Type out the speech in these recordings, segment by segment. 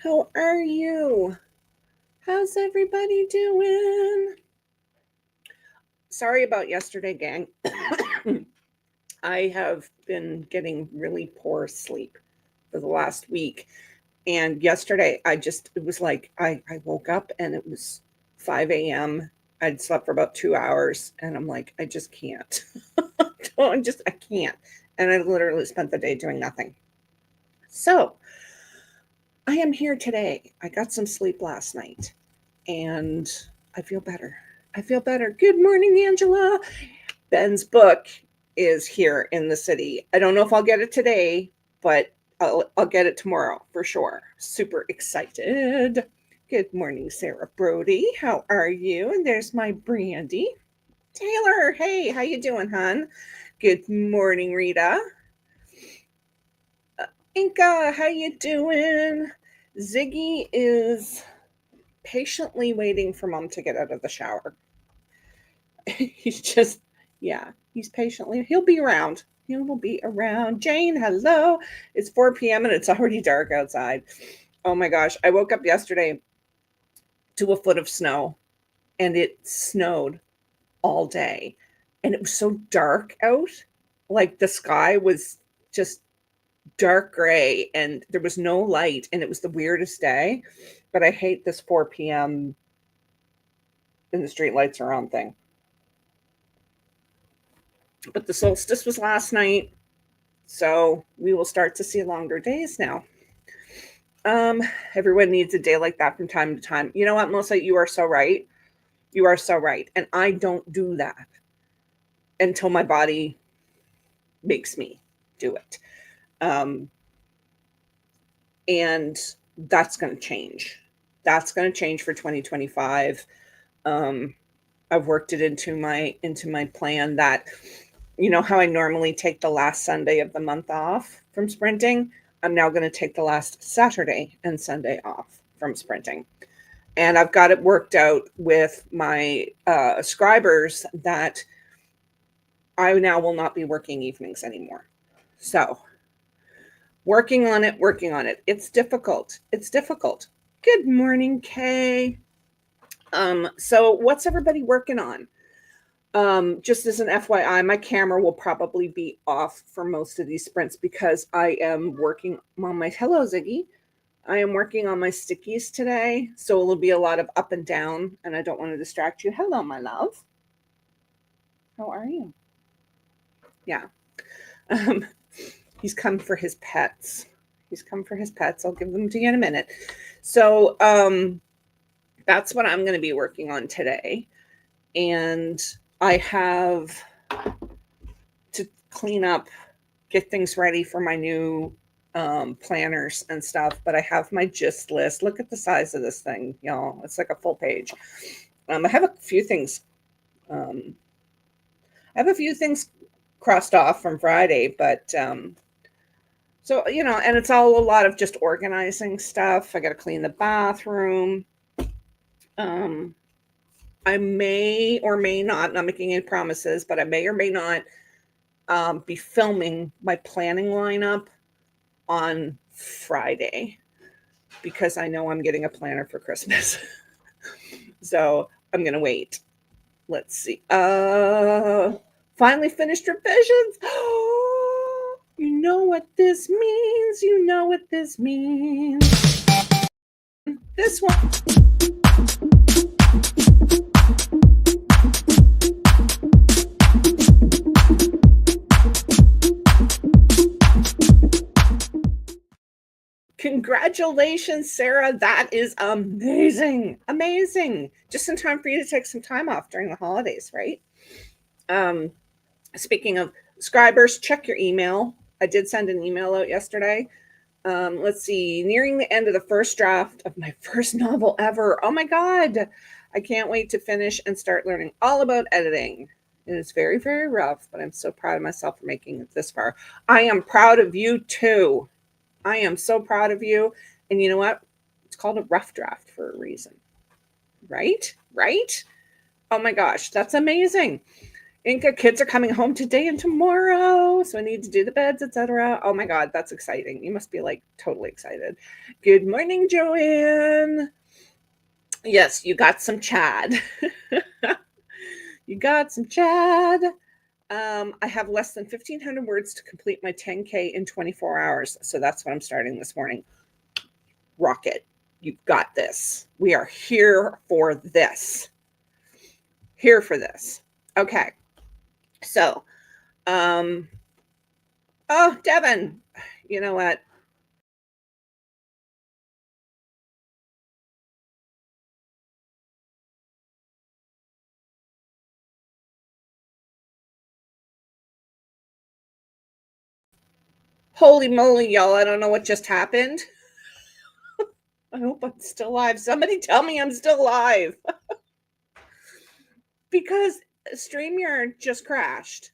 How are you? How's everybody doing? Sorry about yesterday, gang. I have been getting really poor sleep for the last week. And yesterday, it was like I woke up and it was 5 a.m. I'd slept for about 2 hours. And I'm like, I just can't. I can't. And I literally spent the day doing nothing. So I am here today. I got some sleep last night and I feel better. I feel better. Good morning, Angela. Ben's book is here in the city. I don't know if I'll get it today, but I'll get it tomorrow for sure. Super excited. Good morning, Sarah Brody. How are you? And there's my Brandy. Taylor, hey, how you doing, hon? Good morning, Rita. Inka, how you doing? Ziggy is patiently waiting for mom to get out of the shower. He's just, yeah, he's patiently, he'll be around. He will be around. Jane, hello. It's 4 p.m. and it's already dark outside. Oh my gosh. I woke up yesterday to a foot of snow and it snowed all day. And it was so dark out. Like the sky was just dark gray and there was no light. And it was the weirdest day. But I hate this 4 p.m. and the street lights are on thing. But the solstice was last night, so we will start to see longer days now. Everyone needs a day like that from time to time. You know what, Melissa? You are so right. You are so right. And I don't do that until my body makes me do it. And that's going to change. That's going to change for 2025. I've worked it into my plan that, you know how I normally take the last Sunday of the month off from sprinting? I'm now going to take the last Saturday and Sunday off from sprinting. And I've got it worked out with my scribers that I now will not be working evenings anymore. So working on it. It's difficult. Good morning, Kay. So what's everybody working on? Just as an FYI, my camera will probably be off for most of these sprints because I am working on my, hello Ziggy. I am working on my stickies today. So it'll be a lot of up and down and I don't want to distract you. Hello, my love. How are you? Yeah. He's come for his pets. I'll give them to you in a minute. So, that's what I'm going to be working on today. And I have to clean up, get things ready for my new planners and stuff. But I have my gist list. Look at the size of this thing, y'all. It's like a full page. I have a few things. Crossed off from Friday, but so, you know, and it's all a lot of just organizing stuff. I got to clean the bathroom. I may or may not making any promises, but I may or may not be filming my planning lineup on Friday because I know I'm getting a planner for Christmas. So I'm going to wait. Let's see. Finally finished revisions. You know what this means. This one. Congratulations, Sarah. That is amazing. Just in time for you to take some time off during the holidays, right? Speaking of scribers, check your email. I did send an email out yesterday. Let's see, nearing the end of the first draft of my first novel ever. Oh my God. I can't wait to finish and start learning all about editing. It is very, very rough, but I'm so proud of myself for making it this far. I am proud of you too. I am so proud of you. And you know what? It's called a rough draft for a reason. Right? Oh my gosh, that's amazing. Inca kids are coming home today and tomorrow, so I need to do the beds, etc. Oh my God, that's exciting. You must be like totally excited. Good morning, Joanne. Yes, you got some Chad. You got some Chad. I have less than 1,500 words to complete my 10K in 24 hours. So that's what I'm starting this morning. Rocket. You've got this. We are here for this. Here for this. Okay. So, oh, Devin, you know what? Holy moly, y'all. I don't know what just happened. I hope I'm still alive. Somebody tell me I'm still alive because StreamYard just crashed.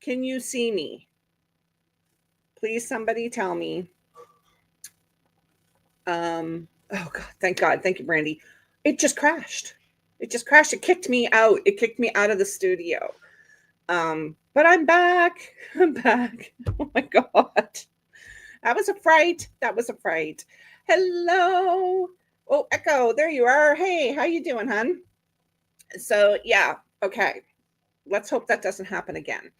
Can you see me? Please, somebody tell me. Oh God, thank God. Thank you, Brandy. It just crashed. It just crashed. It kicked me out. It kicked me out of the studio. But I'm back. I'm back. Oh my God. That was a fright. That was a fright. Hello. Oh, Echo, there you are. Hey, how you doing, hon? So yeah, okay. Let's hope that doesn't happen again.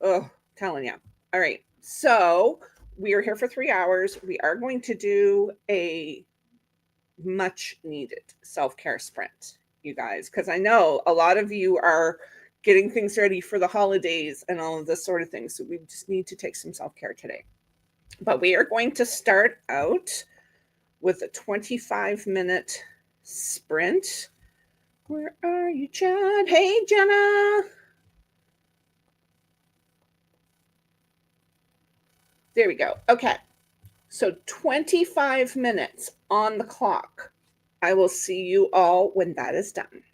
Oh, telling you. All right. So we are here for 3 hours. We are going to do a much needed self-care sprint, you guys, because I know a lot of you are getting things ready for the holidays and all of this sort of thing. So we just need to take some self-care today. But we are going to start out with a 25-minute sprint. Where are you, Chad? Hey, Jenna. There we go. Okay. So 25 minutes on the clock. I will see you all when that is done.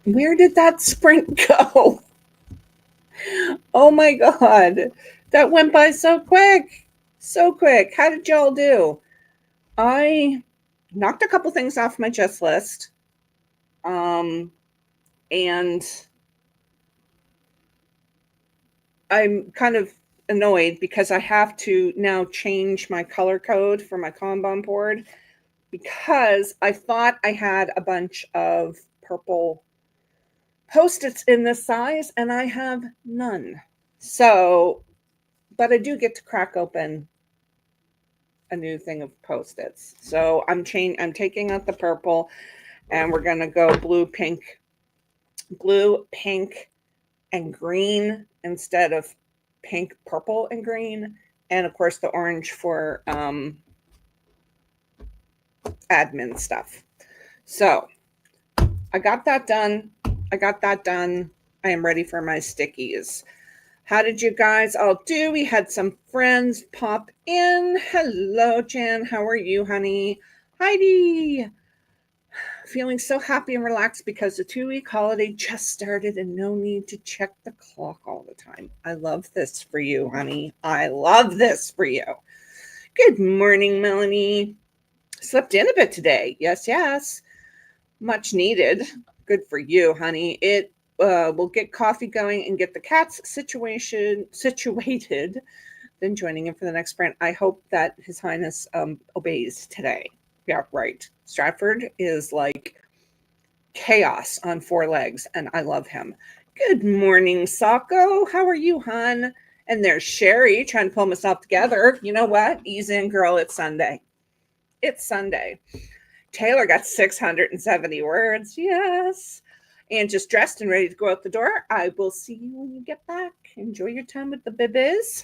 Where did that sprint go? Oh my God. That went by so quick. So quick. How did y'all do? I knocked a couple things off my chest list. And I'm kind of annoyed because I have to now change my color code for my Kanban board because I thought I had a bunch of purple Post-its in this size and I have none. So, but I do get to crack open a new thing of Post-its. So I'm taking out the purple and we're going to go blue, pink, and green instead of pink, purple, and green. And of course the orange for admin stuff. So I got that done. I am ready for my stickies. How did you guys all do? We had some friends pop in. Hello, Jan. How are you, honey? Heidi. Feeling so happy and relaxed because the 2-week holiday just started and no need to check the clock all the time. I love this for you, honey. I love this for you. Good morning, Melanie. Slept in a bit today. Yes. Much needed. Good for you, honey. It will get coffee going and get the cats situated, then joining in for the next sprint. I hope that His Highness obeys today. Yeah, right. Stratford is like chaos on 4 legs, and I love him. Good morning, Sako. How are you, hon? And there's Sherry trying to pull myself together. You know what? Ease in, girl. It's Sunday. Taylor got 670 words. Yes. And just dressed and ready to go out the door. I will see you when you get back. Enjoy your time with the bibbies.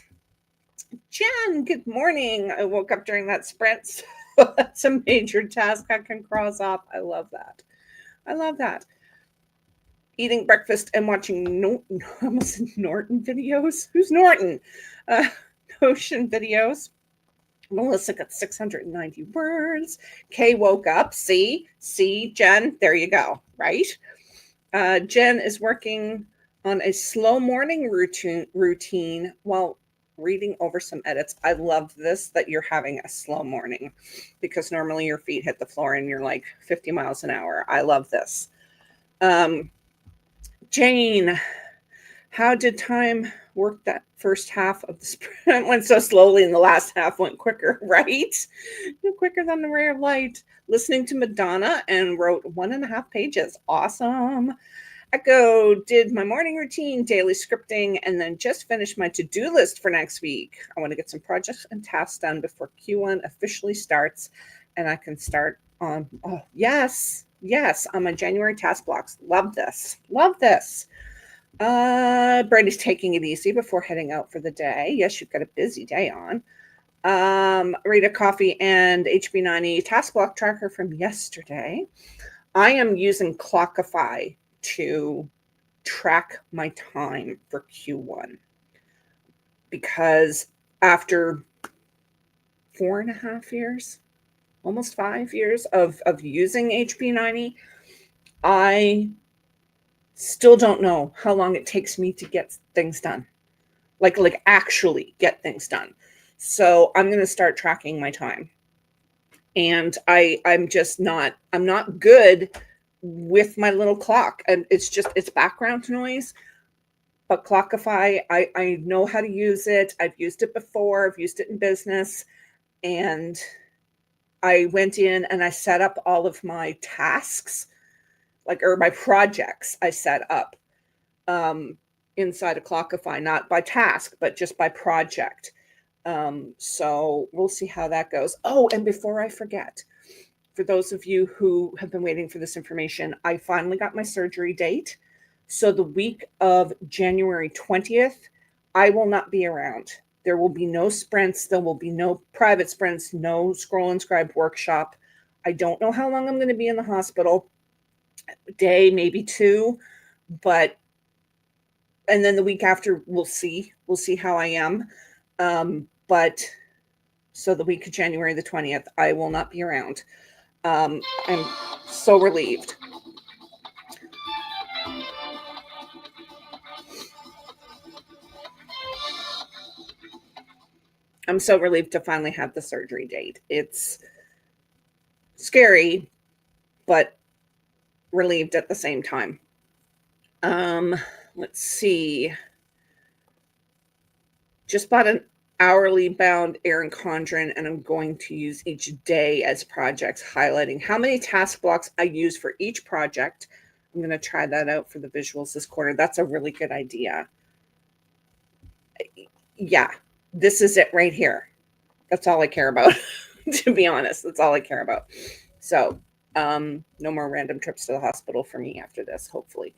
Jen, good morning. I woke up during that sprint. So that's a major task I can cross off. I love that. Eating breakfast and watching Norton videos. Who's Norton? Notion videos. Melissa got 690 words. Kay woke up. See, Jen, there you go, right? Jen is working on a slow morning routine while reading over some edits. I love this, that you're having a slow morning, because normally your feet hit the floor and you're like 50 miles an hour. I love this. Jane, how did time work that first half of the sprint? Went so slowly and the last half went quicker, right? Quicker than the ray of light. Listening to Madonna and wrote 1.5 pages. Awesome. Echo did my morning routine, daily scripting, and then just finished my to-do list for next week. I want to get some projects and tasks done before Q1 officially starts, and I can start on, yes, on my January task blocks. Love this. Brady's taking it easy before heading out for the day. Yes, you've got a busy day on. Rate of Coffee and HB90 task block tracker from yesterday. I am using Clockify to track my time for Q1 because after 4.5 years, almost 5 years of using HB90, I still don't know how long it takes me to get things done, like actually get things done. So I'm going to start tracking my time. And I'm not good with my little clock, and it's background noise. But Clockify, I know how to use it. I've used it before. I've used it in business, and I went in and I set up all of my tasks, or my projects. I set up um, inside of Clockify, not by task, but just by project. So we'll see how that goes. Oh, and before I forget, for those of you who have been waiting for this information, I finally got my surgery date. So the week of January 20th, I will not be around. There will be no sprints. There will be no private sprints, no scroll and scribe workshop. I don't know how long I'm going to be in the hospital. A day, maybe two, but and then the week after we'll see. We'll see how I am. But so the week of January the 20th, I will not be around. I'm so relieved. I'm so relieved to finally have the surgery date. It's scary, but relieved at the same time. Um, let's see. Just bought an hourly bound Erin Condren, and I'm going to use each day as projects, highlighting how many task blocks I use for each project. I'm going to try that out for the visuals this quarter. That's a really good idea. Yeah, this is it right here. That's all I care about. To be honest, that's all I care about. So, no more random trips to the hospital for me after this, hopefully.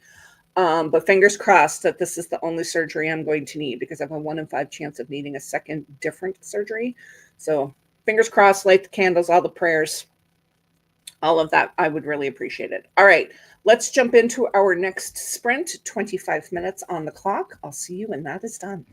But fingers crossed that this is the only surgery I'm going to need, because I have a 1 in 5 chance of needing a second different surgery. So, fingers crossed, light the candles, all the prayers, all of that. I would really appreciate it. All right, let's jump into our next sprint. 25 minutes on the clock. I'll see you when that is done.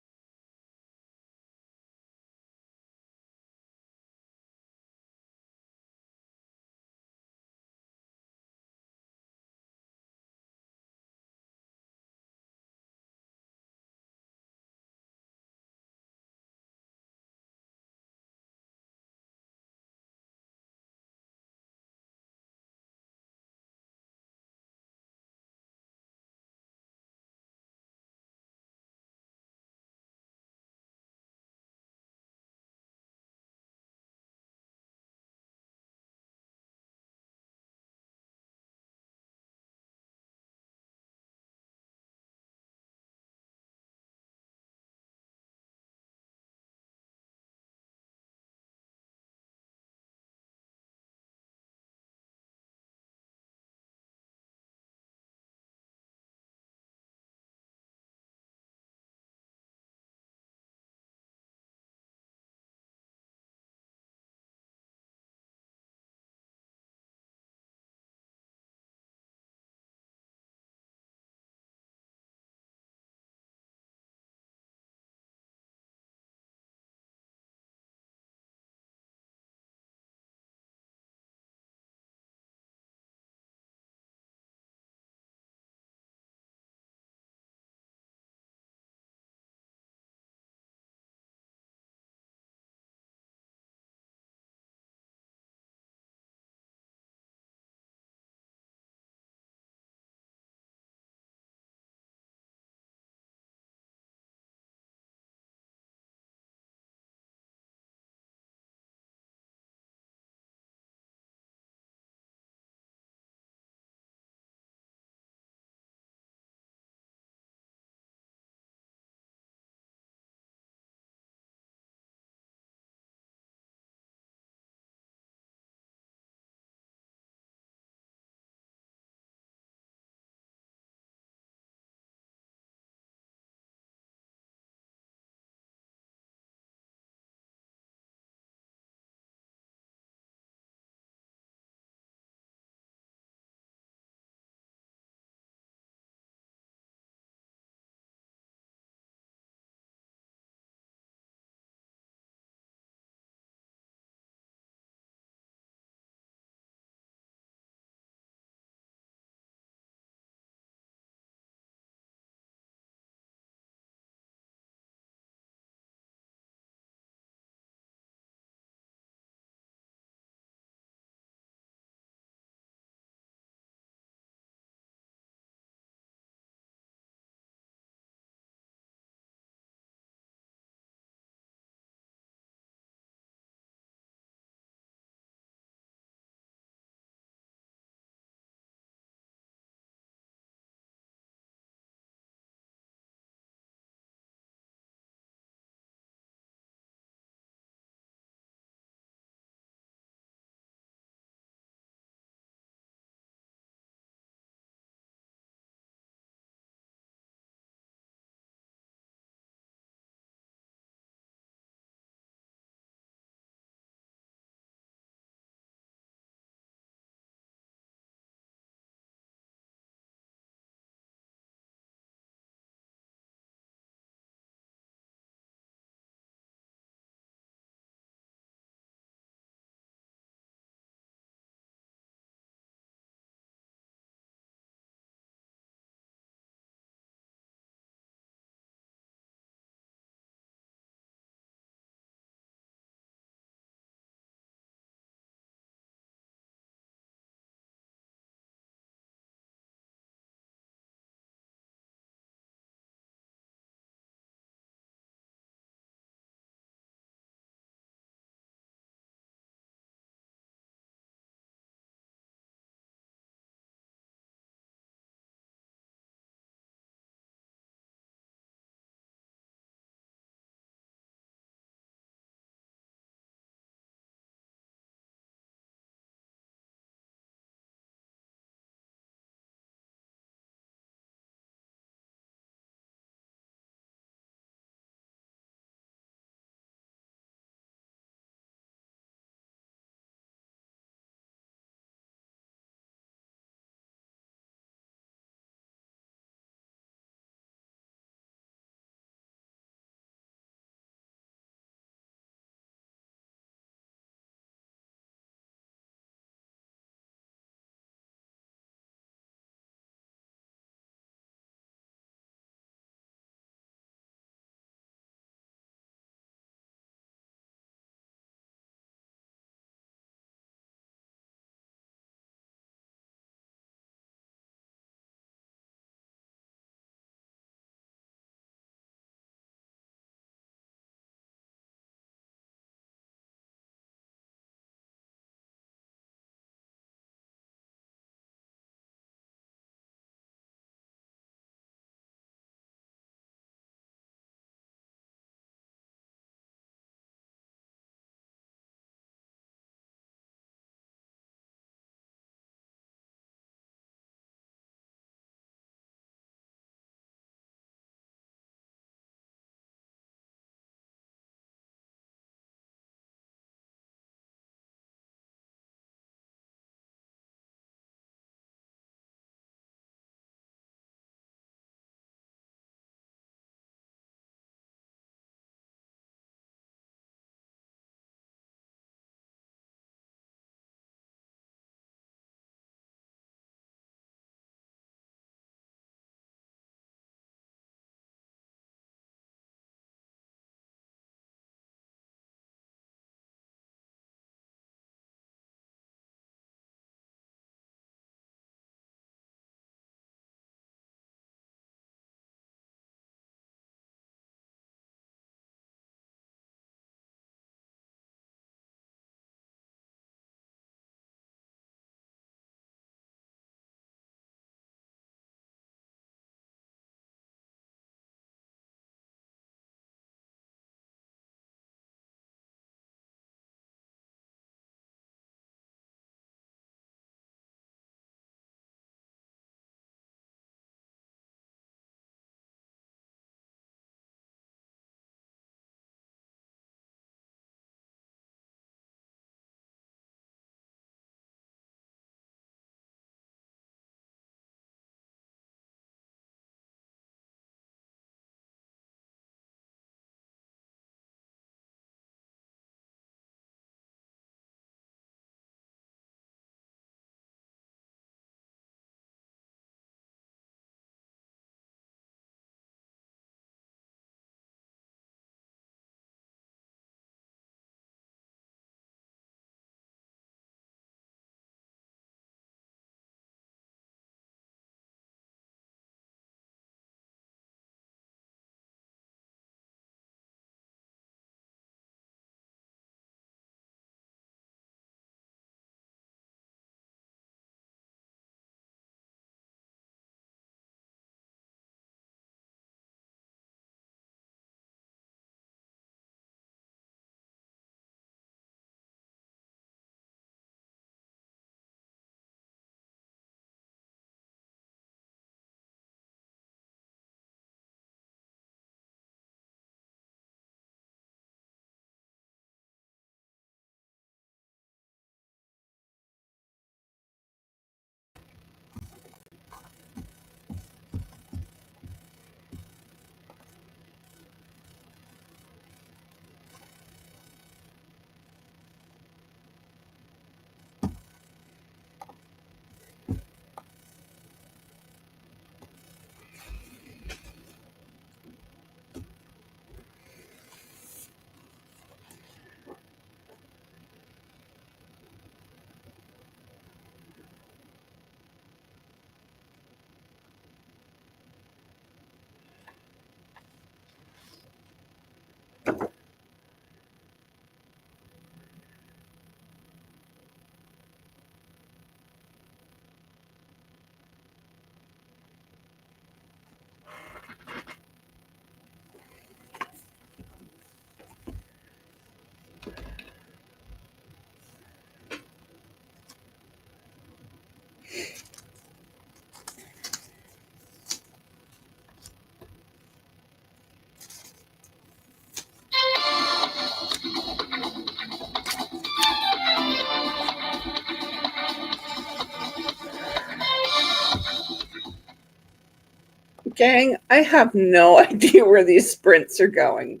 Gang, I have no idea where these sprints are going.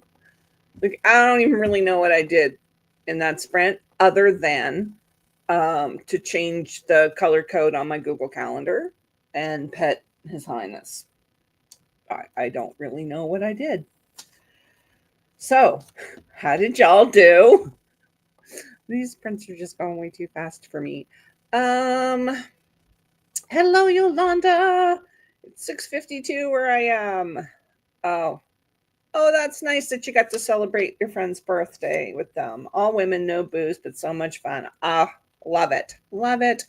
Like, I don't even really know what I did in that sprint other than to change the color code on my Google Calendar and pet His Highness. I don't really know what I did. So, how did y'all do? These sprints are just going way too fast for me. Hello, Yolanda. It's 6:52 where I am. Oh, oh, that's nice that you got to celebrate your friend's birthday with them. All women, no booze, but so much fun. Ah, love it. Love it.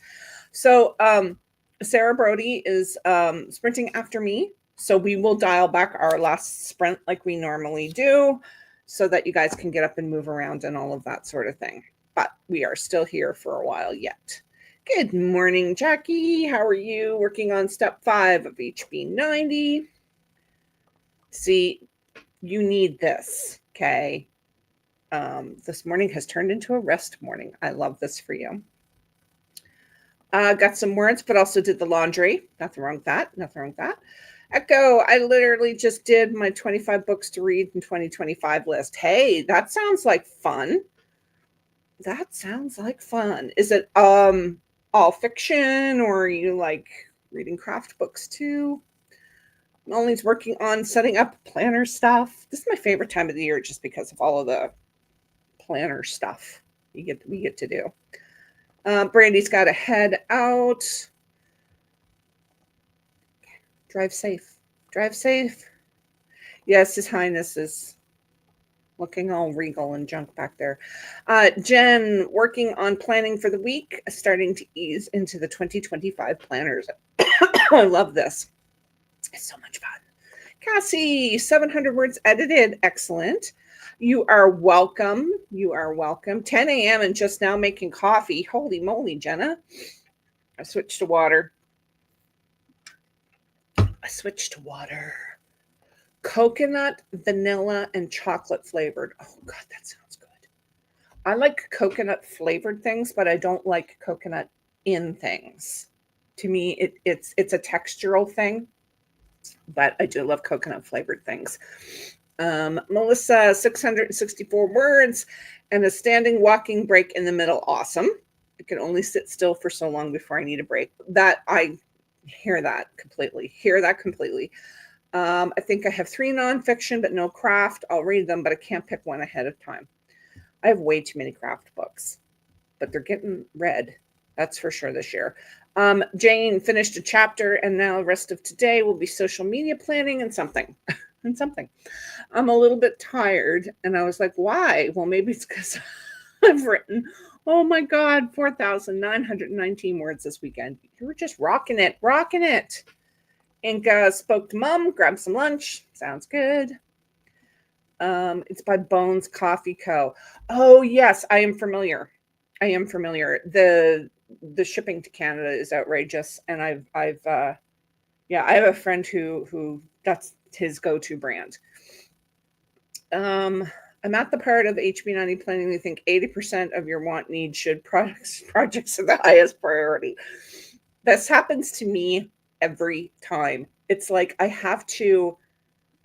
So, Sarah Brody is sprinting after me. So we will dial back our last sprint like we normally do so that you guys can get up and move around and all of that sort of thing. But we are still here for a while yet. Good morning, Jackie. How are you? Working on step 5 of HB90. See, you need this, okay? This morning has turned into a rest morning. I love this for you. Got some words, but also did the laundry. Nothing wrong with that. Nothing wrong with that. Echo, I literally just did my 25 books to read in 2025 list. Hey, that sounds like fun. That sounds like fun. Is it all fiction, or are you like reading craft books too? Molly's working on setting up planner stuff. This is my favorite time of the year just because of all of the planner stuff we get to do. Brandy's got to head out. Drive safe. Drive safe. Yes, His Highness is looking all regal and junk back there. Jen, working on planning for the week, starting to ease into the 2025 planners. I love this. It's so much fun. Cassie, 700 words edited. Excellent. You are welcome. You are welcome. 10 a.m. and just now making coffee. Holy moly, Jenna. I switched to water. Coconut, vanilla, and chocolate flavored. Oh, God, that sounds good. I like coconut flavored things, but I don't like coconut in things. To me, it's a textural thing, but I do love coconut flavored things. Melissa, 664 words and a standing walking break in the middle. Awesome. I can only sit still for so long before I need a break. That I hear that completely. I think I have 3 nonfiction, but no craft. I'll read them, but I can't pick one ahead of time. I have way too many craft books, but they're getting read. That's for sure this year. Jane finished a chapter, and now the rest of today will be social media planning and something. I'm a little bit tired, and I was like, why? Well, maybe it's because I've written, oh my God, 4,919 words this weekend. You were just rocking it. Inca spoke to Mom, grabbed some lunch. Sounds good. It's by Bones Coffee Co. Oh, yes, I am familiar. The shipping to Canada is outrageous, and I have a friend who that's his go-to brand. I'm at the part of HB90 planning. We think 80% of your want need should projects are the highest priority. This happens to me every time. It's like I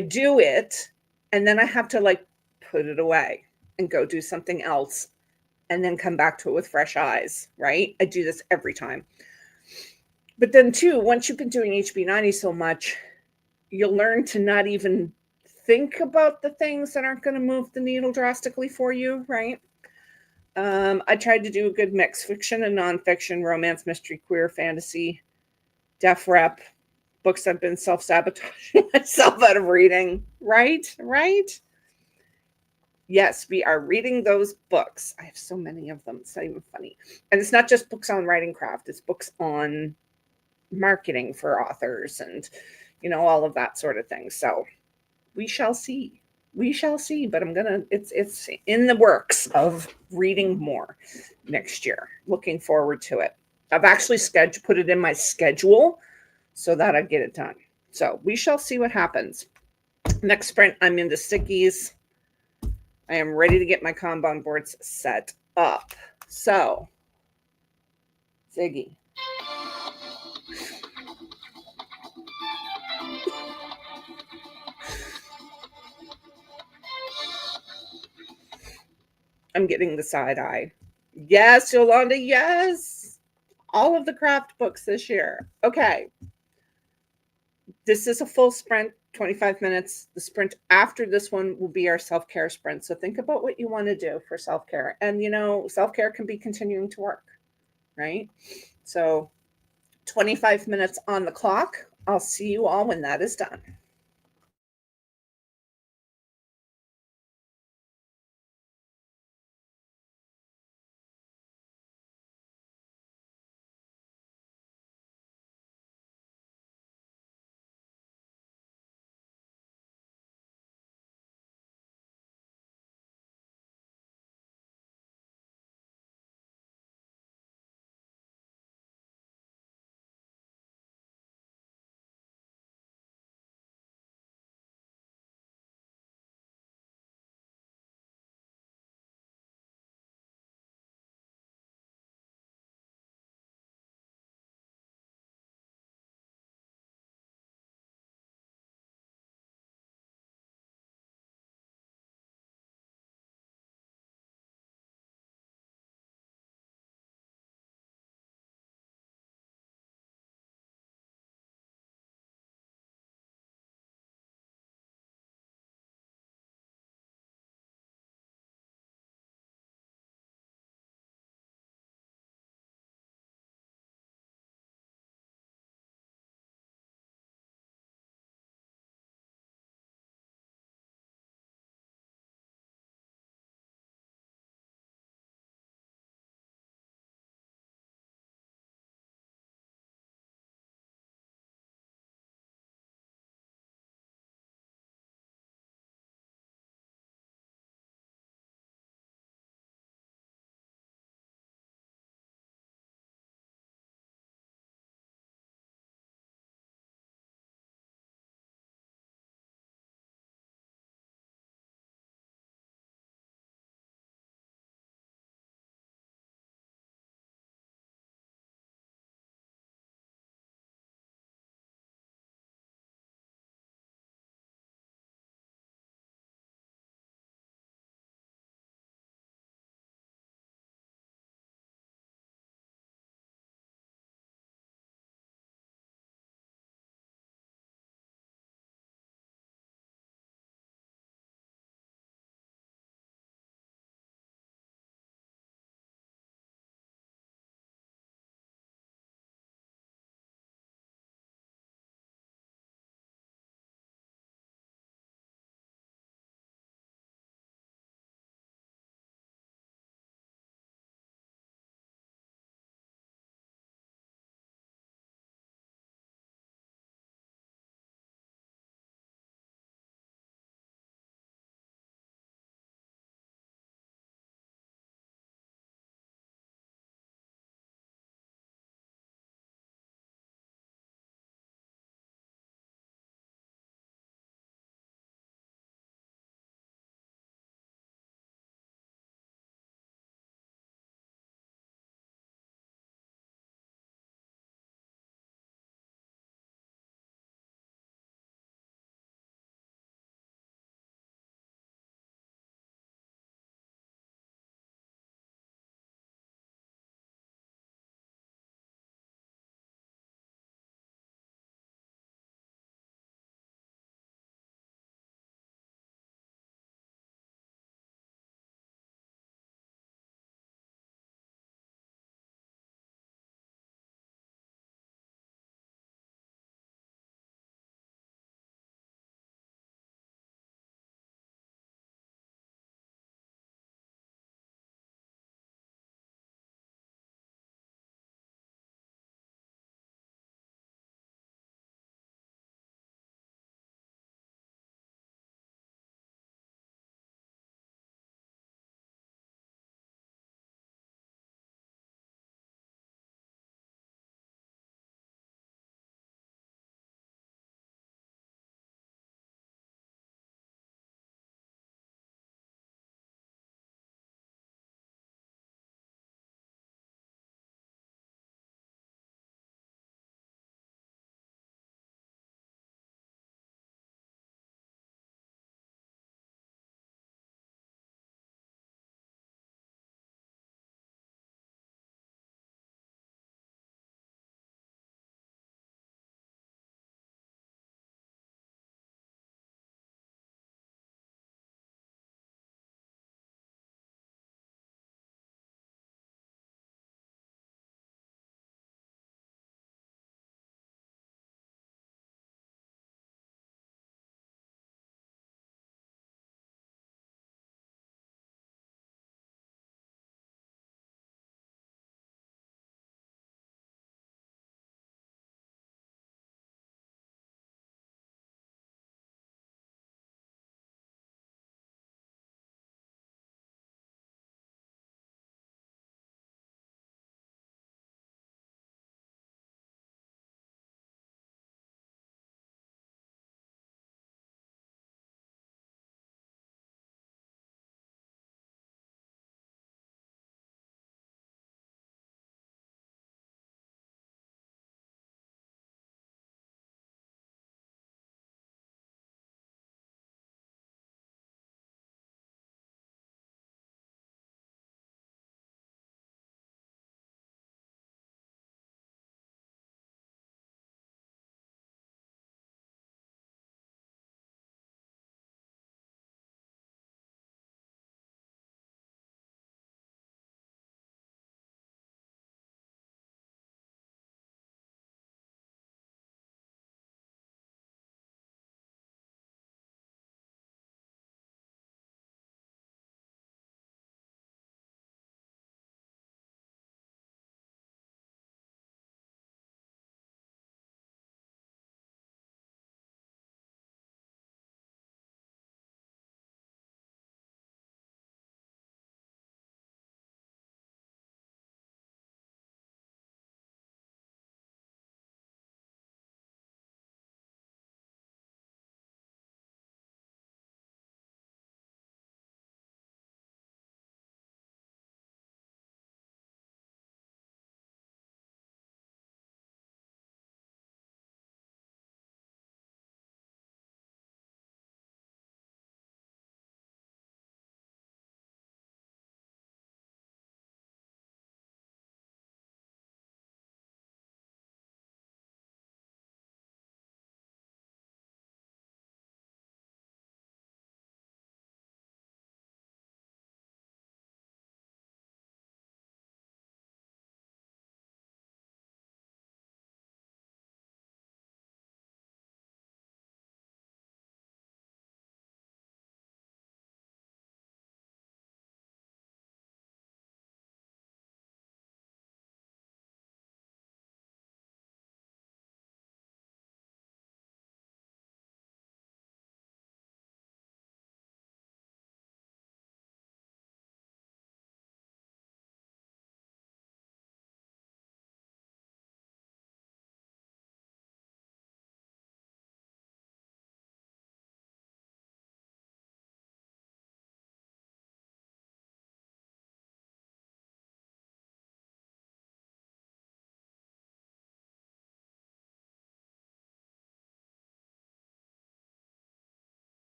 do it, and then I have to like put it away and go do something else and then come back to it with fresh eyes, right? I do this every time. But then too, once you've been doing HB90 so much, you'll learn to not even think about the things that aren't going to move the needle drastically for you, right? I tried to do a good mix, fiction and nonfiction, romance, mystery, queer, fantasy, def rep, books I've been self-sabotaging myself out of reading, right? Yes, we are reading those books. I have so many of them. It's not even funny. And it's not just books on writing craft. It's books on marketing for authors and, all of that sort of thing. So we shall see. But it's in the works of reading more next year. Looking forward to it. I've actually put it in my schedule so that I get it done. So we shall see what happens. Next sprint, I'm into stickies. I am ready to get my Kanban boards set up. So, Ziggy. I'm getting the side eye. Yes, Yolanda, yes. All of the craft books this year. Okay. This is a full sprint, 25 minutes. The sprint after this one will be our self care sprint. So think about what you want to do for self care. And, self care can be continuing to work, right? So 25 minutes on the clock. I'll see you all when that is done.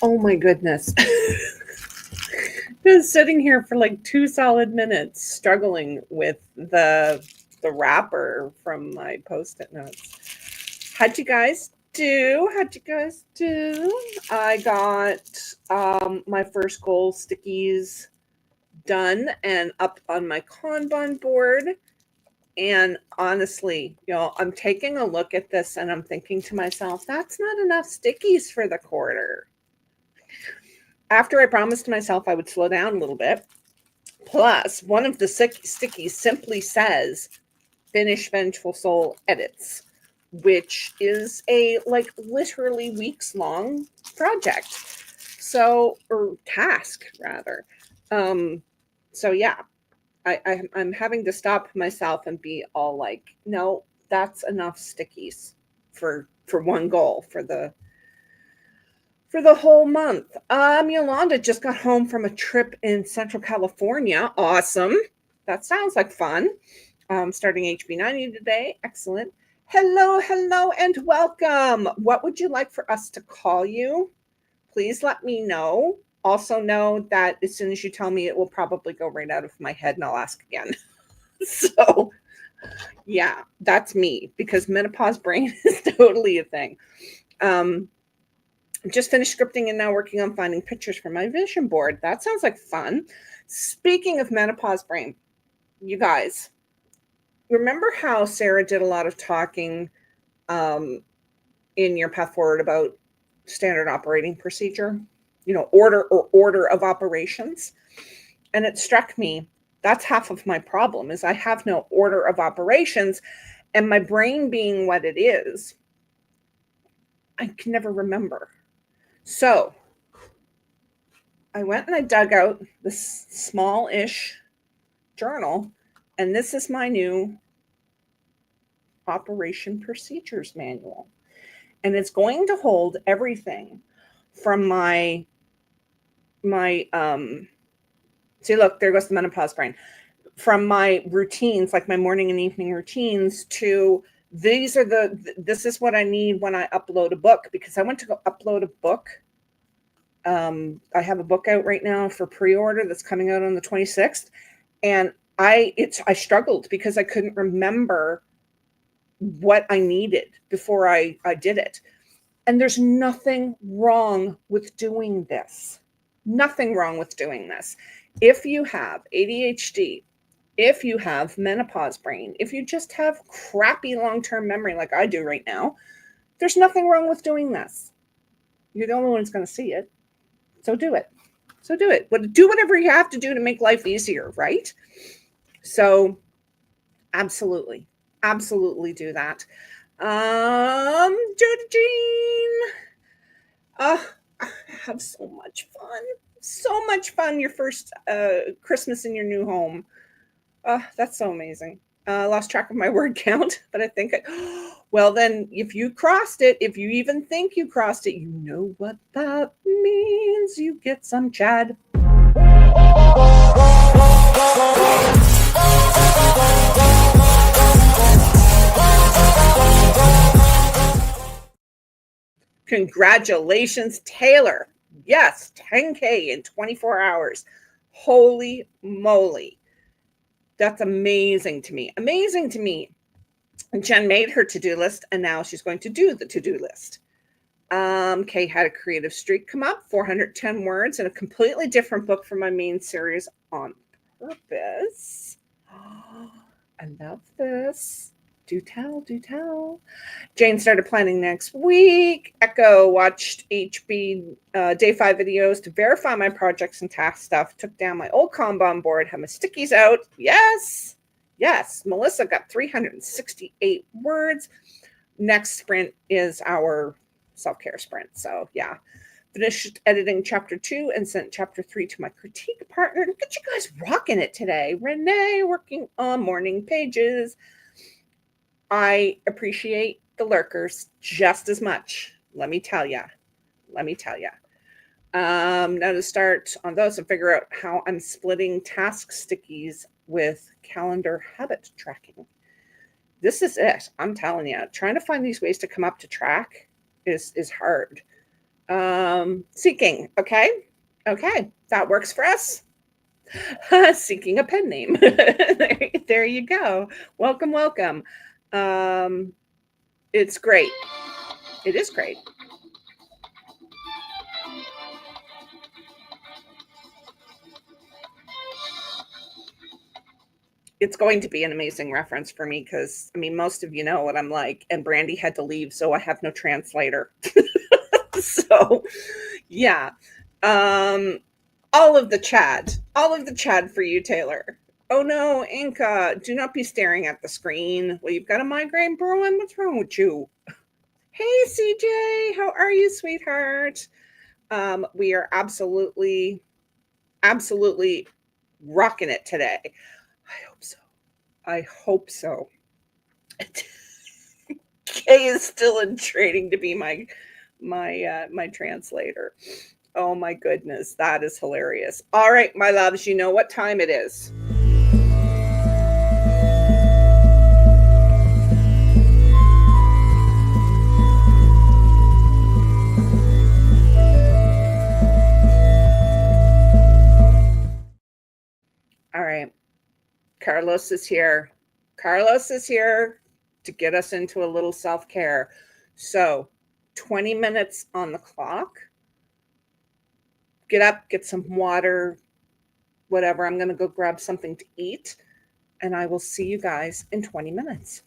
Oh my goodness. Been sitting here for like 2 solid minutes struggling with the wrapper from my Post-it notes. How'd you guys do? I got my first goal stickies done and up on my Kanban board. And honestly, I'm taking a look at this and I'm thinking to myself, that's not enough stickies for the quarter. After I promised myself I would slow down a little bit. Plus, one of the stickies simply says, finish Vengeful Soul edits, which is a literally weeks long project. So, or task rather. So yeah, I'm having to stop myself and be all like, no, that's enough stickies for one goal for the whole month. Yolanda just got home from a trip in Central California. Awesome. That sounds like fun. Starting HB90 today. Excellent. Hello, and welcome. What would you like for us to call you? Please let me know. Also know that as soon as you tell me, it will probably go right out of my head and I'll ask again. So, yeah, that's me because menopause brain is totally a thing. Just finished scripting and now working on finding pictures for my vision board. That sounds like fun. Speaking of menopause brain, you guys, remember how Sarah did a lot of talking in your path forward about standard operating procedure, order of operations? And it struck me, that's half of my problem is I have no order of operations, and my brain being what it is, I can never remember. So I went and I dug out this small-ish journal, and this is my new operation procedures manual. And it's going to hold everything from my see, look, there goes the menopause brain. From my routines, like my morning and evening routines, to this is what I need when I upload a book, because I went to go upload a book. I have a book out right now for pre-order that's coming out on the 26th. And I struggled because I couldn't remember what I needed before I did it. And there's nothing wrong with doing this. Nothing wrong with doing this. If you have ADHD, if you have menopause brain, if you just have crappy long-term memory like I do right now, there's nothing wrong with doing this. You're the only one who's going to see it. So do it. Do whatever you have to do to make life easier, right? So absolutely do that. Judy Jean. I have so much fun. Your first Christmas in your new home. That's so amazing. Lost track of my word count, but I think well, then if you crossed it, if you even think you crossed it, you know what that means. You get some Chad. Congratulations, Taylor. Yes, 10K in 24 hours. Holy moly. That's amazing to me. Amazing to me. Jen made her to-do list and now she's going to do the to-do list. Kay had a creative streak come up, 410 words in a completely different book from my main series on purpose. I love this. Do tell, do tell. Jane started planning next week. Echo watched HB day 5 videos to verify my projects and task stuff. Took down my old Kanban board, have my stickies out. Yes, yes. Melissa got 368 words. Next sprint is our self-care sprint. So yeah, finished editing chapter 2 and sent chapter 3 to my critique partner. Look at you guys rocking it today. Renee working on morning pages. I appreciate the lurkers just as much. Let me tell you. Let me tell you. Now to start on those and figure out how I'm splitting task stickies with calendar habit tracking. This is it. I'm telling you. Trying to find these ways to come up to track is hard. Seeking. Okay. Okay. That works for us. Seeking a pen name. There you go. Welcome, welcome. It's great. It is great. It's going to be an amazing reference for me because, I mean, most of you know what I'm like, and Brandy had to leave, so I have no translator. So, yeah. All of the Chad for you, Taylor. Oh no, Inca, do not be staring at the screen. Well, you've got a migraine brewing. What's wrong with you? Hey, CJ, how are you, sweetheart? We are absolutely rocking it today. I hope so. I hope so. Kay is still in training to be my translator. Oh my goodness, that is hilarious. All right, my loves, you know what time it is. All right. Carlos is here. Carlos is here to get us into a little self-care. So, 20 minutes on the clock. Get up, get some water, whatever. I'm going to go grab something to eat, and I will see you guys in 20 minutes.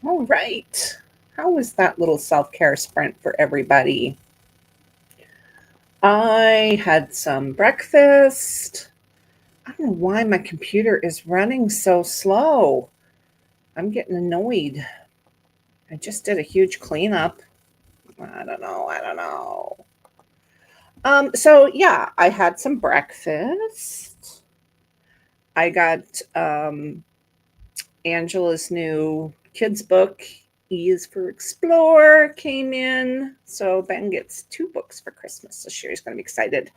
All right. How was that little self-care sprint for everybody? I had some breakfast. I don't know why my computer is running so slow. I'm getting annoyed. I just did a huge cleanup. I don't know. I don't know. So yeah, I had some breakfast. I got Angela's new kids book, E is for Explore, came in. So Ben gets 2 books for Christmas this year. He's going to be excited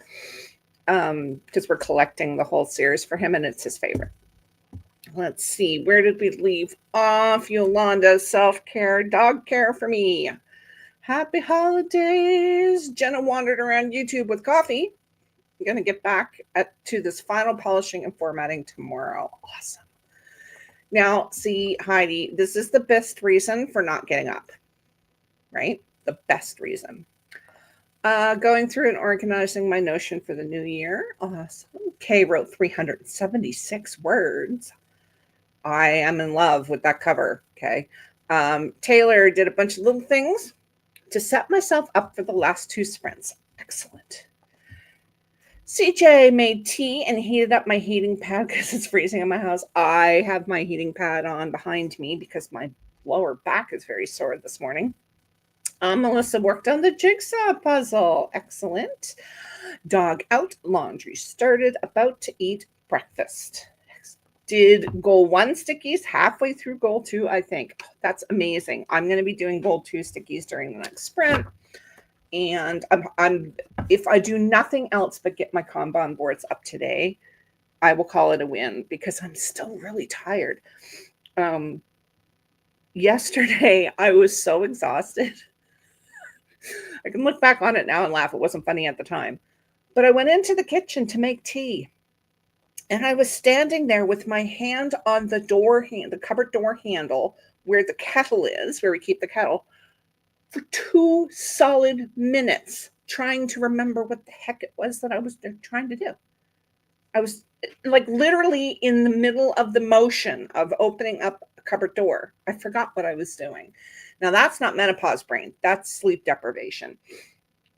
because we're collecting the whole series for him and it's his favorite. Let's see, where did we leave off? Yolanda's self-care, dog care for me. Happy holidays. Jenna wandered around YouTube with coffee. I'm going to get back to this final polishing and formatting tomorrow. Awesome. Now, see, Heidi, this is the best reason for not getting up, right? The best reason. Going through and organizing my Notion for the new year. Awesome. Kay wrote 376 words. I am in love with that cover. Okay. Taylor did a bunch of little things to set myself up for the last 2 sprints. Excellent. CJ made tea and heated up my heating pad because it's freezing in my house. I have my heating pad on behind me because my lower back is very sore this morning. Melissa worked on the jigsaw puzzle. Excellent. Dog out, laundry started, about to eat breakfast. Did goal 1 stickies halfway through goal 2, I think. That's amazing. I'm going to be doing goal 2 stickies during the next sprint. And I'm if I do nothing else but get my Kanban boards up today, I will call it a win because I'm still really tired. Yesterday, I was so exhausted. I can look back on it now and laugh. It wasn't funny at the time. But I went into the kitchen to make tea. And I was standing there with my hand on the cupboard door handle where the kettle is, where we keep the kettle, for 2 solid minutes trying to remember what the heck it was that I was trying to do. I was like literally in the middle of the motion of opening up a cupboard door. I forgot what I was doing. Now that's not menopause brain. That's sleep deprivation.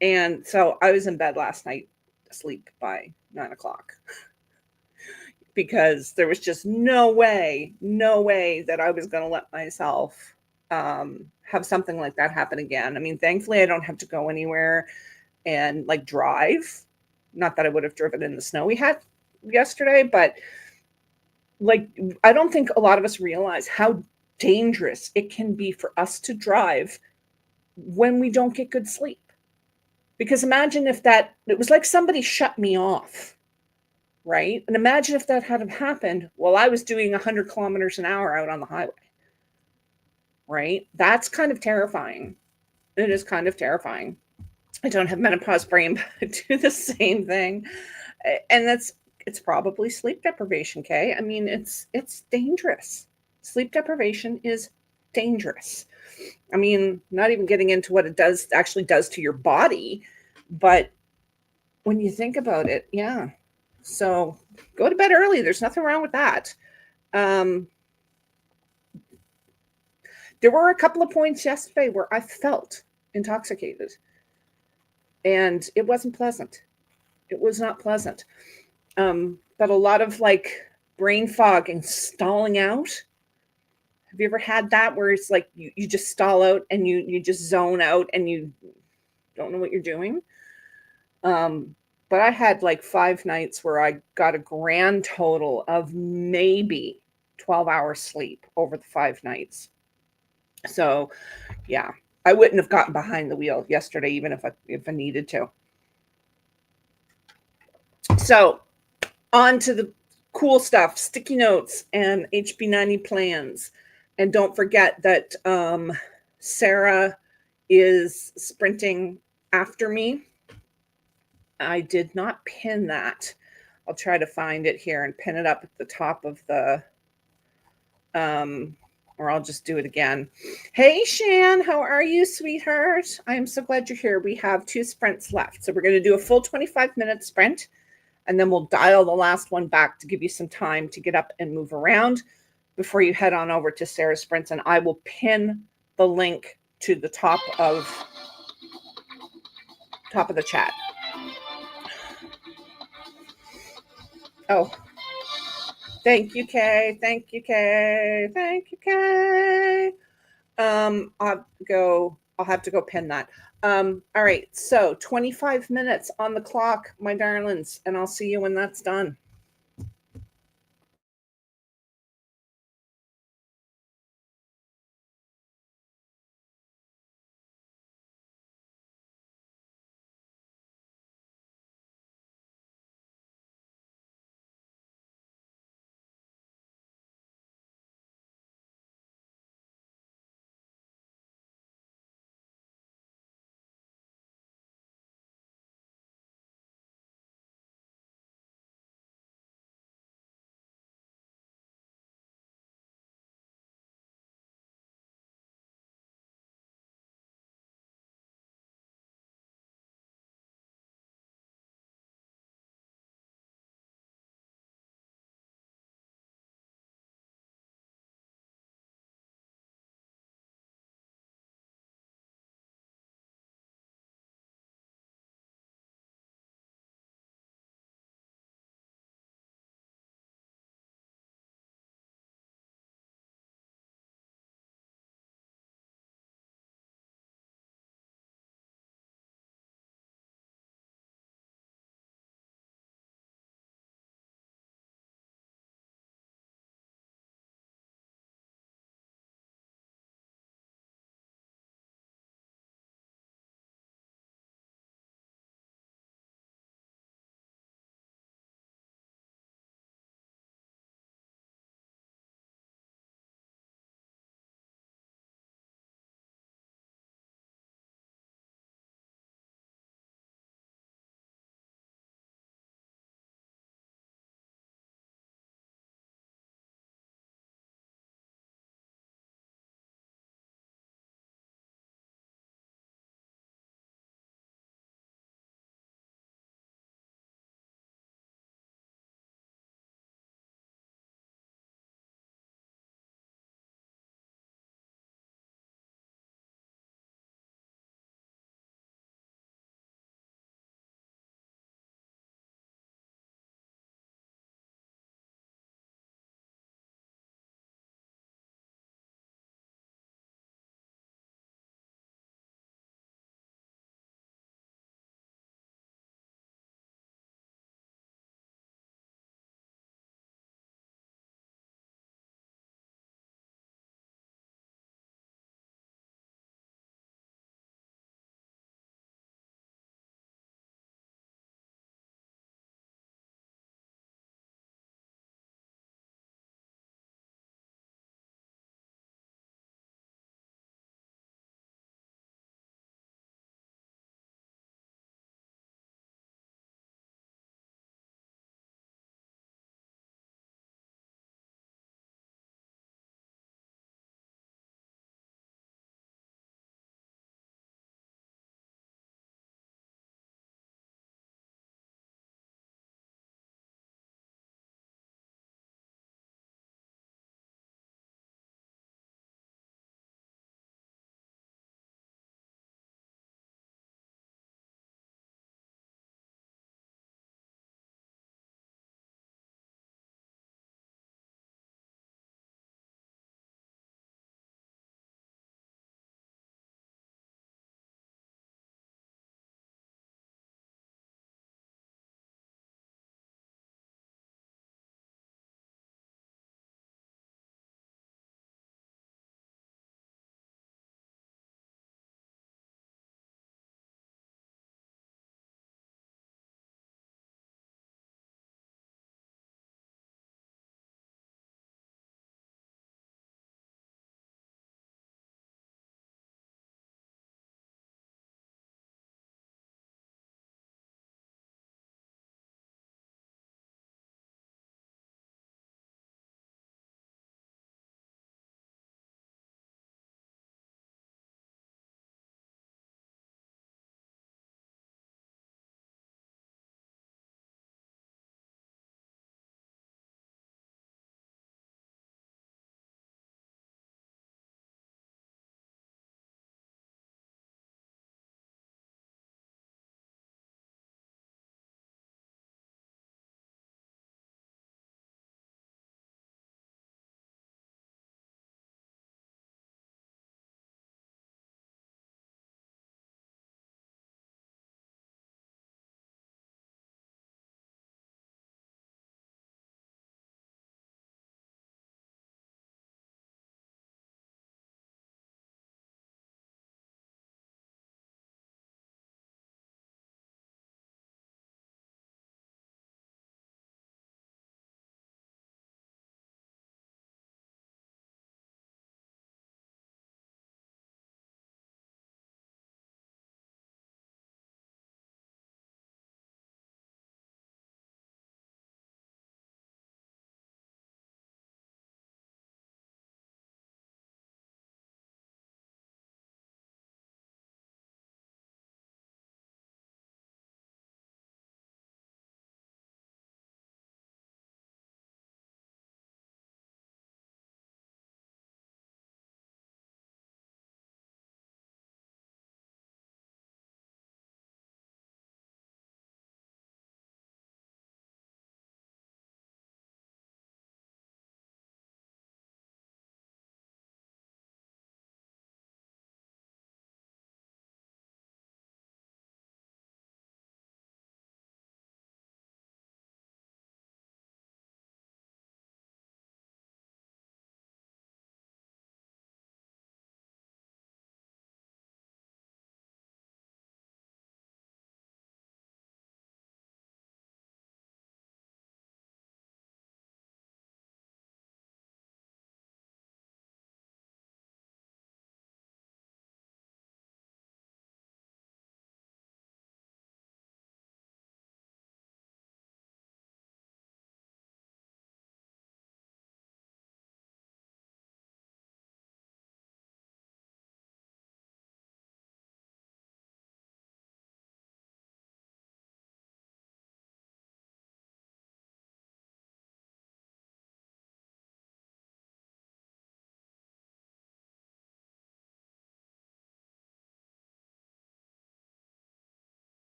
And so I was in bed last night, asleep by 9:00 because there was just no way that I was going to let myself have something like that happen again. I mean, thankfully I don't have to go anywhere and like drive. Not that I would have driven in the snow we had yesterday, but like, I don't think a lot of us realize how dangerous it can be for us to drive when we don't get good sleep. Because imagine if it was like somebody shut me off, right? And imagine if that had happened while I was doing 100 kilometers an hour out on the highway. Right? That's kind of terrifying. It is kind of terrifying. I don't have menopause brain, but I do the same thing. And it's probably sleep deprivation, Kay. I mean, it's dangerous. Sleep deprivation is dangerous. I mean, not even getting into what it actually does to your body, but when you think about it, yeah. So go to bed early. There's nothing wrong with that. There were a couple of points yesterday where I felt intoxicated, and it wasn't pleasant. It was not pleasant. But a lot of like brain fog and stalling out. Have you ever had that where it's like you just stall out and you just zone out and you don't know what you're doing? But I had like 5 nights where I got a grand total of maybe 12 hours sleep over the 5 nights. So, yeah, I wouldn't have gotten behind the wheel yesterday, even if I needed to. So, on to the cool stuff, sticky notes and HB90 plans. And don't forget that Sarah is sprinting after me. I did not pin that. I'll try to find it here and pin it up at the top of the or I'll just do it again. Hey, Shan, how are you, sweetheart? I am so glad you're here. We have 2 sprints left. So we're going to do a full 25-minute sprint. and then we'll dial the last one back to give you some time to get up and move around before you head on over to Sarah's Sprints, and I will pin the link to the top of the chat. Oh, thank you, Kay. Thank you, Kay. Thank you, Kay. I'll have to go pin that. All right, so 25 minutes on the clock, my darlings, and I'll see you when that's done.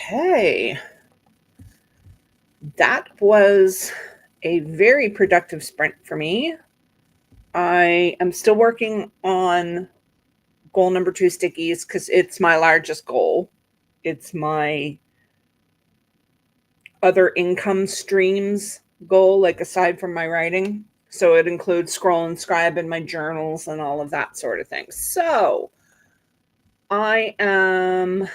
Okay. That was a very productive sprint for me. I am still working on goal number 2 stickies because it's my largest goal. It's my other income streams goal, like aside from my writing. So it includes scroll and scribe in my journals and all of that sort of thing. So I am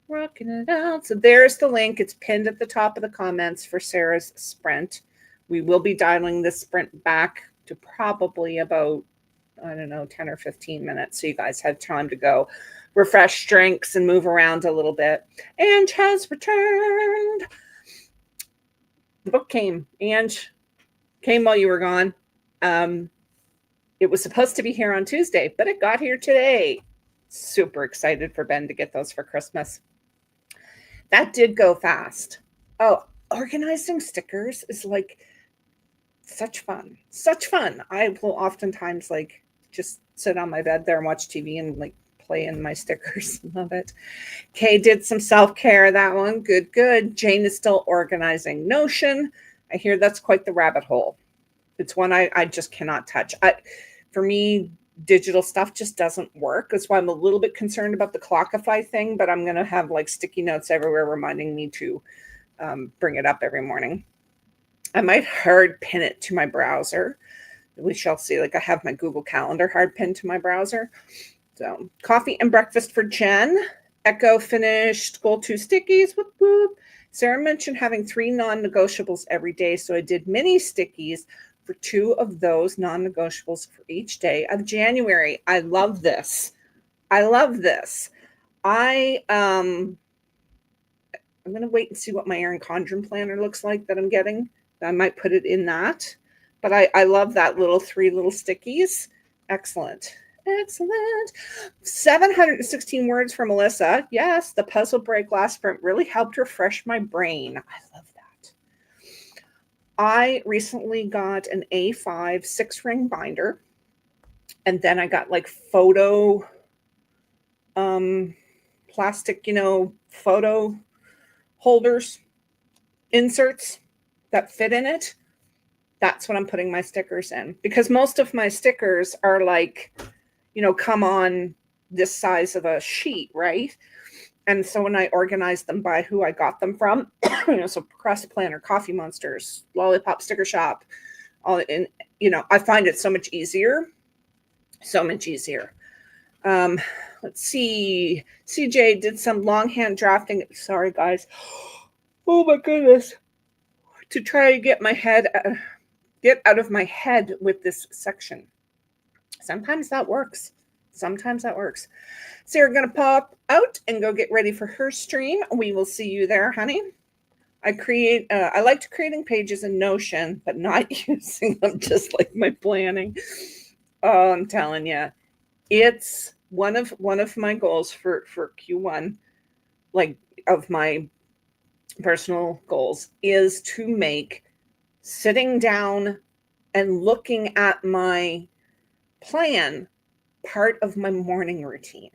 rocking it out. So there's the link. It's pinned at the top of the comments for Sarah's sprint. We will be dialing this sprint back to probably about, I don't know, 10 or 15 minutes. So you guys have time to go refresh drinks and move around a little bit. Ange has returned. The book came. Ange came while you were gone. It was supposed to be here on Tuesday, but it got here today. Super excited for Ben to get those for Christmas. That did go fast. Oh, organizing stickers is like such fun. Such fun. I will oftentimes like just sit on my bed there and watch TV and like play in my stickers. Love it. Kay did some self-care, that one. Good, good. Jane is still organizing Notion. I hear that's quite the rabbit hole. It's one I just cannot touch. For me, digital stuff just doesn't work. That's why I'm a little bit concerned about the Clockify thing, but I'm going to have like sticky notes everywhere reminding me to bring it up every morning. I might hard pin it to my browser. We shall see. Like I have my Google Calendar hard pinned to my browser. So coffee and breakfast for Jen. Echo finished goal 2 stickies. Whoop, whoop. Sarah mentioned having 3 non-negotiables every day. So I did mini stickies for 2 of those non-negotiables for each day of January. I love this. I love this. I'm going to wait and see what my Erin Condren planner looks like that I'm getting. I might put it in that. But I love that 3 little stickies. Excellent. Excellent. 716 words from Melissa. Yes, the puzzle break last sprint really helped refresh my brain. I love that. I recently got an A5 6-ring binder. And then I got like photo plastic, photo holders, inserts that fit in it. That's what I'm putting my stickers in, because most of my stickers are like, come on this size of a sheet, right? And so when I organize them by who I got them from, so Procrastic Planner, Coffee Monsters, Lollipop Sticker Shop, all in, I find it so much easier. So much easier. Let's see. CJ did some longhand drafting. Sorry, guys. Oh my goodness. To try to get out of my head with this section. Sometimes that works. Sarah gonna pop out and go get ready for her stream. We will see you there, honey. I liked creating pages in Notion, but not using them, just like my planning. Oh, I'm telling you, it's one of my goals for Q1, like of my personal goals, is to make sitting down and looking at my plan part of my morning routine,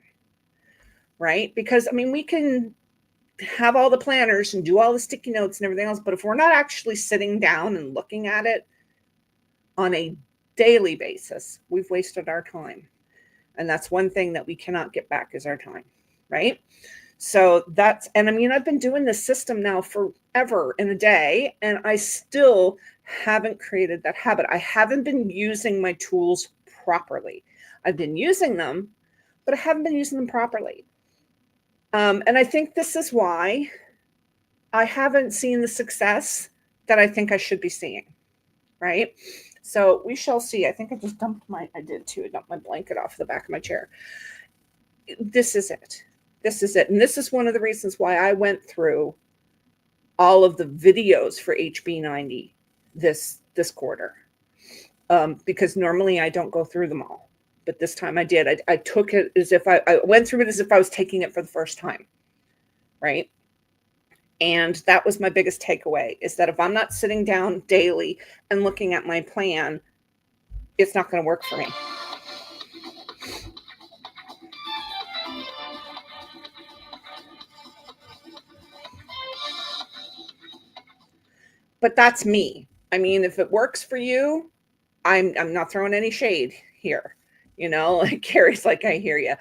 right? Because we can have all the planners and do all the sticky notes and everything else, but if we're not actually sitting down and looking at it on a daily basis, we've wasted our time. And that's one thing that we cannot get back is our time, right? So I've been doing this system now forever in a day, and I still haven't created that habit. I haven't been using my tools properly. I've been using them, but I haven't been using them properly. And I think this is why I haven't seen the success that I think I should be seeing, right? So we shall see. I think I just dumped my blanket off the back of my chair. This is it. And this is one of the reasons why I went through all of the videos for HB90 this quarter. Because normally I don't go through them all. But this time I did. I took it as if I went through it as if I was taking it for the first time, right? And that was my biggest takeaway, is that if I'm not sitting down daily and looking at my plan, it's not going to work for me. but that's me. I mean, if it works for you, I'm not throwing any shade here. Like Carrie's like, I hear you.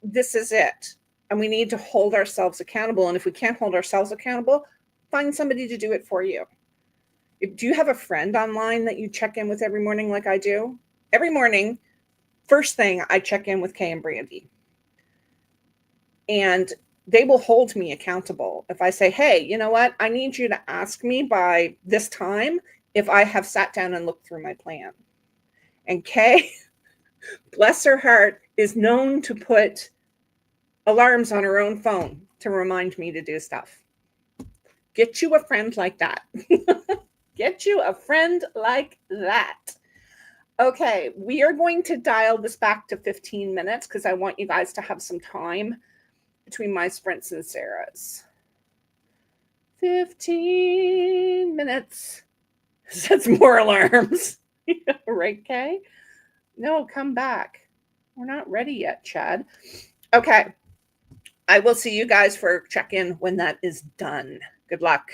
This is it. And we need to hold ourselves accountable. And if we can't hold ourselves accountable, find somebody to do it for you. Do you have a friend online that you check in with every morning like I do? Every morning, first thing, I check in with Kay and Brandy. And they will hold me accountable. If I say, hey, you know what? I need you to ask me by this time if I have sat down and looked through my plan. And Kay, bless her heart, is known to put alarms on her own phone to remind me to do stuff. Get you a friend like that. Get you a friend like that. Okay, we are going to dial this back to 15 minutes because I want you guys to have some time between my sprints and Sarah's. 15 minutes. That's more alarms. Right, Kay? No, come back. We're not ready yet, Chad. Okay. I will see you guys for check-in when that is done. Good luck.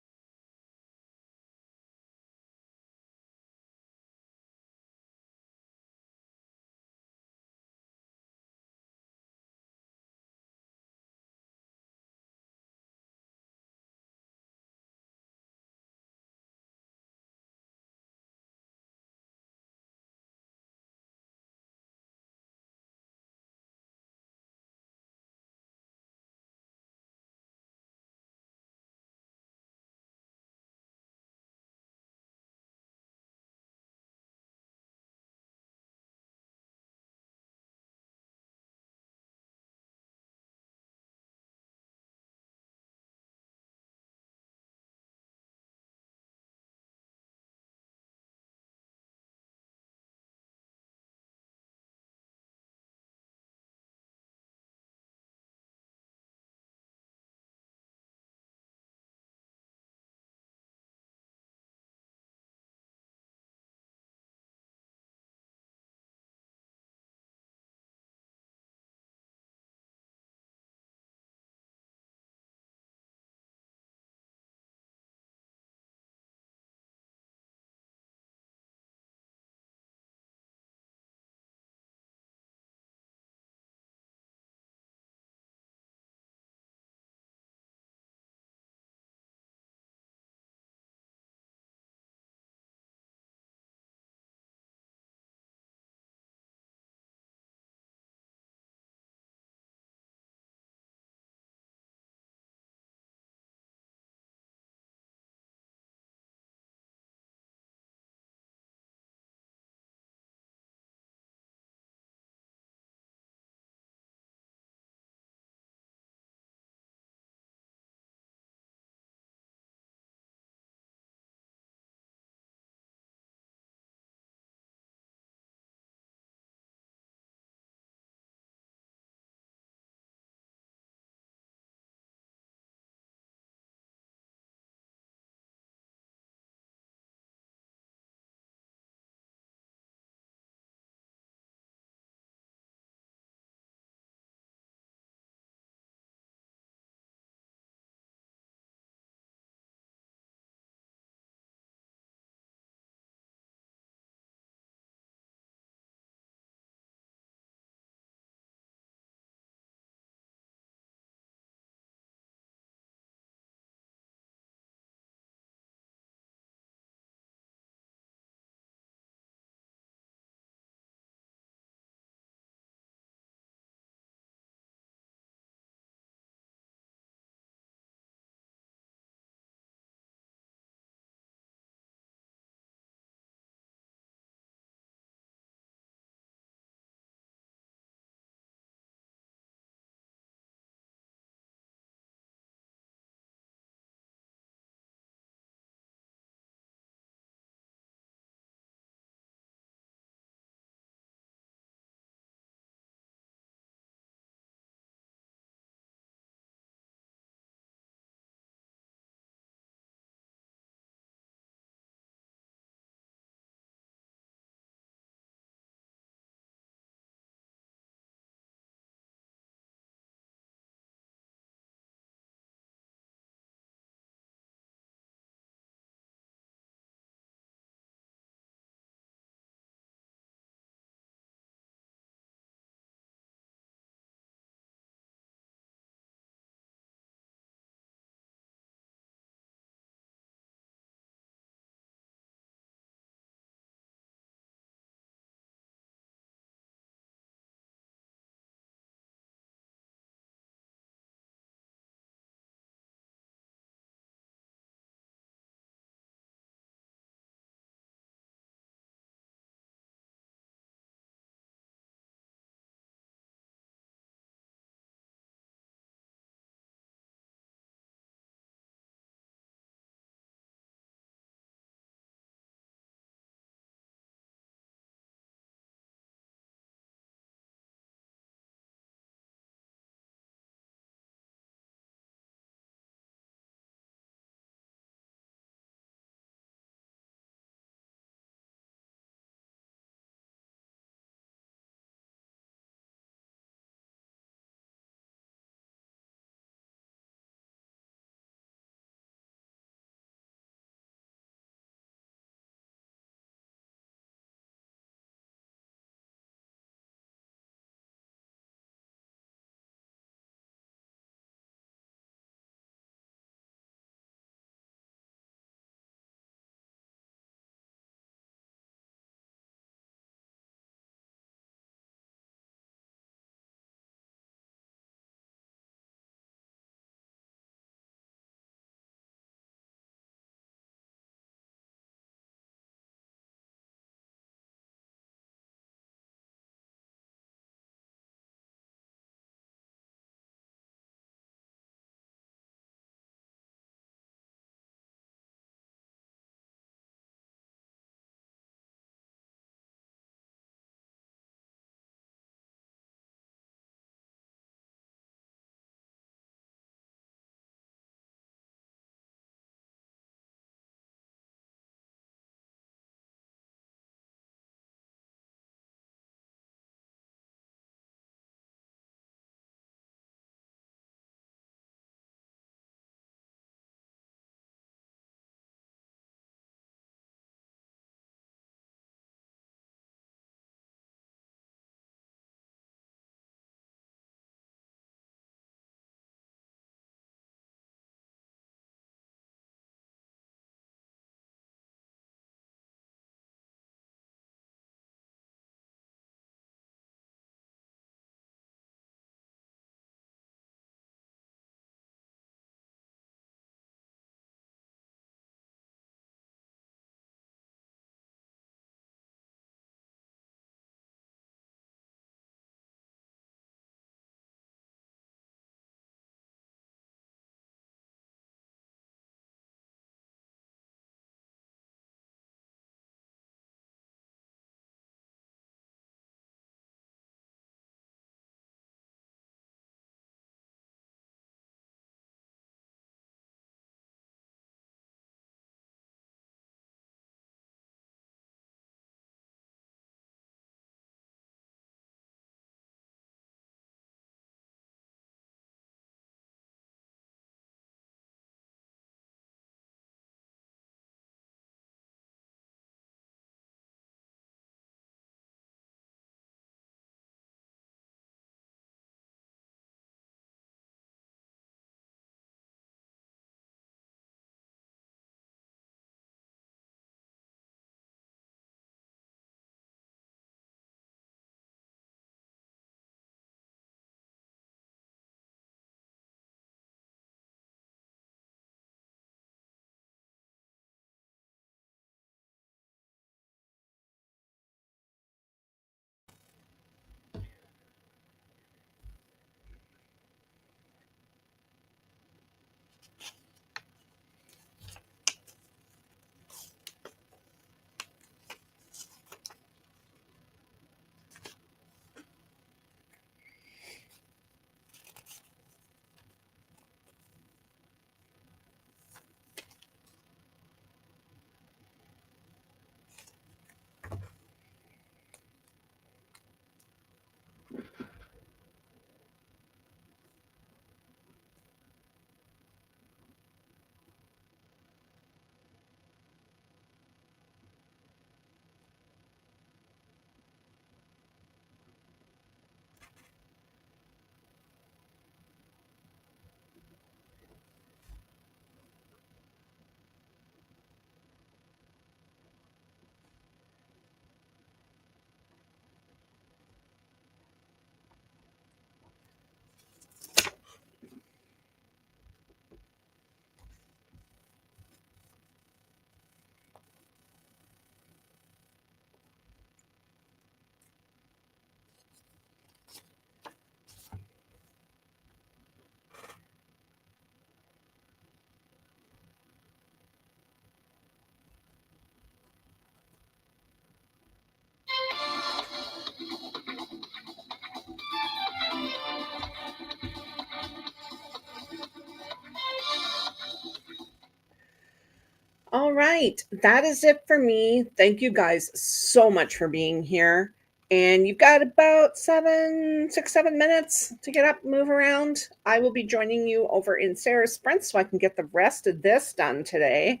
All right, that is it for me. Thank you guys so much for being here. And you've got about 7 minutes to get up, move around. I will be joining you over in Sarah's Sprint so I can get the rest of this done today.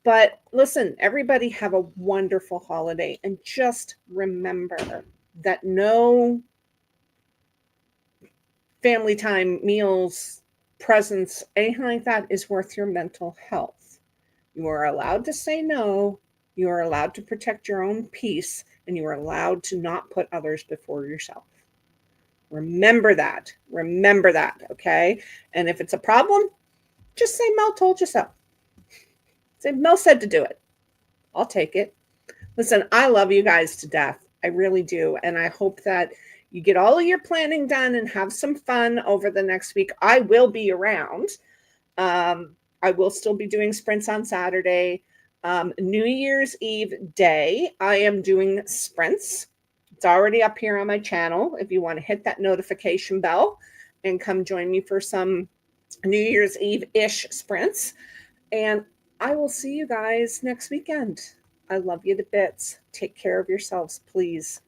But listen, everybody have a wonderful holiday. And just remember that no family time, meals, presents, anything like that is worth your mental health. You are allowed to say no. You are allowed to protect your own peace, and you are allowed to not put others before yourself. Remember that. Remember that, okay? And if it's a problem, just say Mel told you so. Say Mel said to do it. I'll take it. Listen, I love you guys to death. I really do. And I hope that you get all of your planning done and have some fun over the next week. I will be around. I will still be doing sprints on Saturday. New Year's Eve day, I am doing sprints. It's already up here on my channel. If you want to hit that notification bell and come join me for some New Year's Eve-ish sprints. And I will see you guys next weekend. I love you to bits. Take care of yourselves, please.